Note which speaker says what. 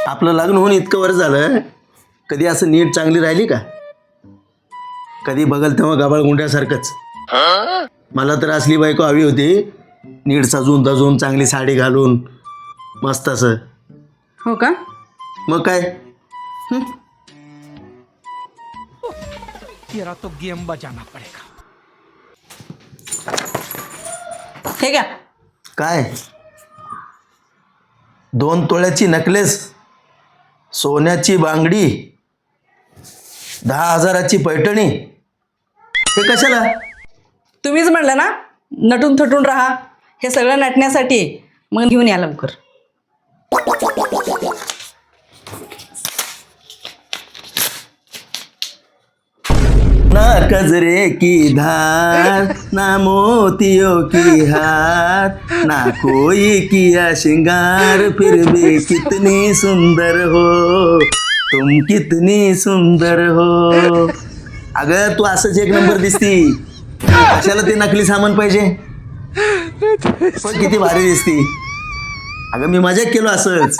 Speaker 1: आपलं लग्न होऊन इतकं वर्ष झालं, कधी असं नीट चांगली राहिली का? कधी बघल तेव्हा गबाळ गुंड्यासारखंच. मला तर असली बायको हवी होती, नीट सजून धजून चांगली साडी घालून मस्त असं.
Speaker 2: हो का?
Speaker 1: मग काय?
Speaker 3: तेरा तो गेम बजाना पडेगा.
Speaker 2: हे घ्या.
Speaker 1: काय? 2 तोळ्याची नकलेस, सोन्याची बांगडी, 10,000ची पैठणी, हे कशाला?
Speaker 2: तुम्हीच म्हणलं ना नटून थटून राहा, हे सगळं नटण्यासाठी. मग घेऊन या लवकर.
Speaker 1: ना कजरे की धार, ना मोतियों की हार, ना कोई किया श्रृंगार, फिर भी कितनी सुंदर हो तुम, कितनी सुंदर हो. अगं तू असंच एक नंबर दिसती, कशाला ते नकली सामान पाहिजे? पण किती भारी दिसती. अगं मी मजाक केलो असंच.